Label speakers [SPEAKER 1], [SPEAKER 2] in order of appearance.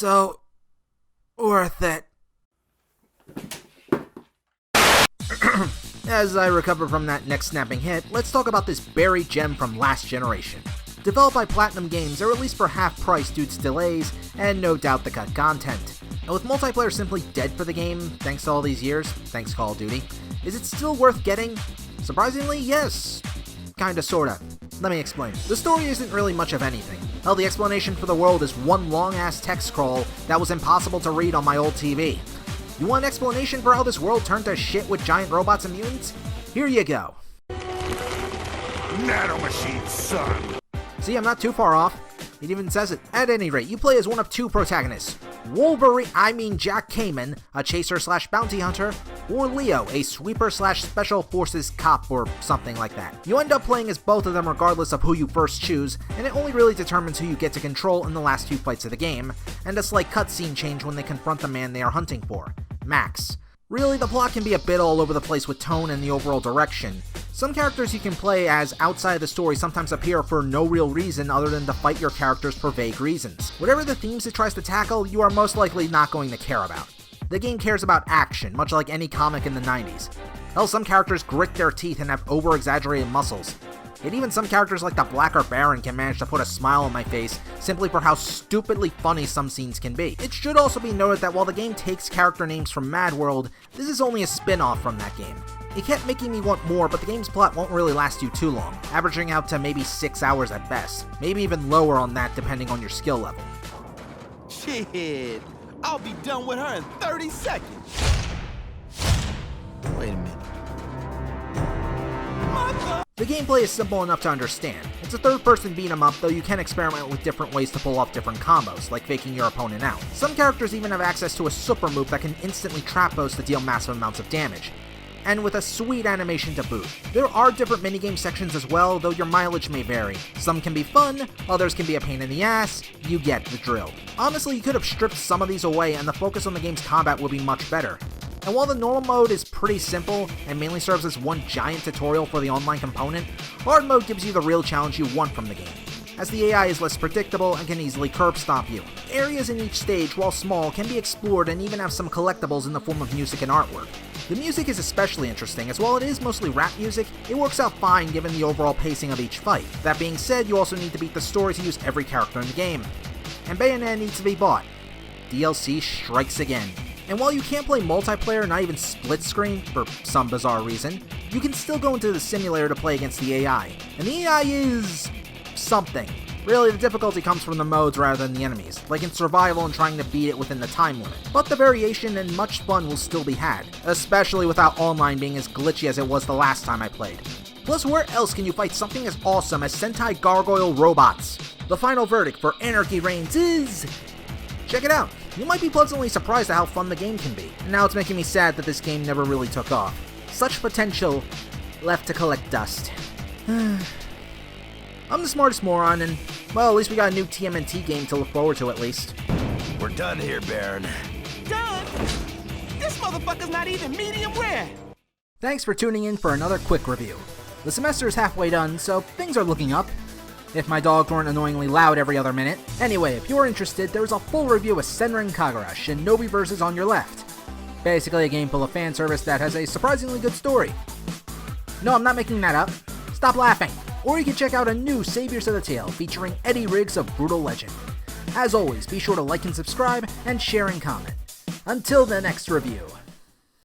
[SPEAKER 1] so worth it. As I recover from that neck-snapping hit, let's talk about this buried gem from last generation. Developed by Platinum Games, they're released for half price due to delays, and no doubt the cut content. And with multiplayer simply dead for the game, thanks to all these years, thanks Call of Duty, is it still worth getting? Surprisingly, yes. Kinda sorta. Let me explain. The story isn't really much of anything. Hell, the explanation for the world is one long-ass text scroll that was impossible to read on my old TV. You want an explanation for how this world turned to shit with giant robots and mutants? Here you go.
[SPEAKER 2] Nanomachines, son!
[SPEAKER 1] See, I'm not too far off. It even says it. At any rate, you play as one of two protagonists. Jack Kamen, a chaser/bounty hunter, or Leo, a sweeper/special forces cop or something like that. You end up playing as both of them regardless of who you first choose, and it only really determines who you get to control in the last few fights of the game, and a slight cutscene change when they confront the man they are hunting for, Max. Really, the plot can be a bit all over the place with tone and the overall direction. Some characters you can play as outside of the story sometimes appear for no real reason other than to fight your characters for vague reasons. Whatever the themes it tries to tackle, you are most likely not going to care about. The game cares about action, much like any comic in the 90s. Hell, some characters grit their teeth and have over-exaggerated muscles. Yet even some characters like the Blacker Baron can manage to put a smile on my face simply for how stupidly funny some scenes can be. It should also be noted that while the game takes character names from Mad World, this is only a spin-off from that game. It kept making me want more, but the game's plot won't really last you too long, averaging out to maybe 6 hours at best, maybe even lower on that depending on your skill level.
[SPEAKER 3] Shit, I'll be done with her in 30 seconds. Wait a minute.
[SPEAKER 1] The gameplay is simple enough to understand. It's a third-person beat-em-up, though you can experiment with different ways to pull off different combos, like faking your opponent out. Some characters even have access to a super move that can instantly trap foes to deal massive amounts of damage, and with a sweet animation to boot. There are different minigame sections as well, though your mileage may vary. Some can be fun, others can be a pain in the ass, you get the drill. Honestly, you could have stripped some of these away and the focus on the game's combat would be much better. And while the normal mode is pretty simple and mainly serves as one giant tutorial for the online component, hard mode gives you the real challenge you want from the game, as the AI is less predictable and can easily curb stomp you. Areas in each stage, while small, can be explored and even have some collectibles in the form of music and artwork. The music is especially interesting, as while it is mostly rap music, it works out fine given the overall pacing of each fight. That being said, you also need to beat the story to use every character in the game. And Bayonetta needs to be bought. DLC strikes again. And while you can't play multiplayer, not even split screen, for some bizarre reason, you can still go into the simulator to play against the AI. And the AI is something. Really, the difficulty comes from the modes rather than the enemies, like in survival and trying to beat it within the time limit. But the variation and much fun will still be had, especially without online being as glitchy as it was the last time I played. Plus, where else can you fight something as awesome as Sentai Gargoyle robots? The final verdict for Anarchy Reigns is... check it out. You might be pleasantly surprised at how fun the game can be. And now it's making me sad that this game never really took off. Such potential left to collect dust. I'm the smartest moron, and, well, at least we got a new TMNT game to look forward to at least.
[SPEAKER 3] We're done here, Baron. Done? This motherfucker's not even medium rare.
[SPEAKER 1] Thanks for tuning in for another quick review. The semester is halfway done, so things are looking up. If my dogs weren't annoyingly loud every other minute. Anyway, if you're interested, there's a full review of Senran Kagura Shinobi Versus on your left. Basically a game full of fan service that has a surprisingly good story. No, I'm not making that up. Stop laughing. Or you can check out a new Saviors of the Tale featuring Eddie Riggs of Brutal Legend. As always, be sure to like and subscribe, and share and comment. Until the next review.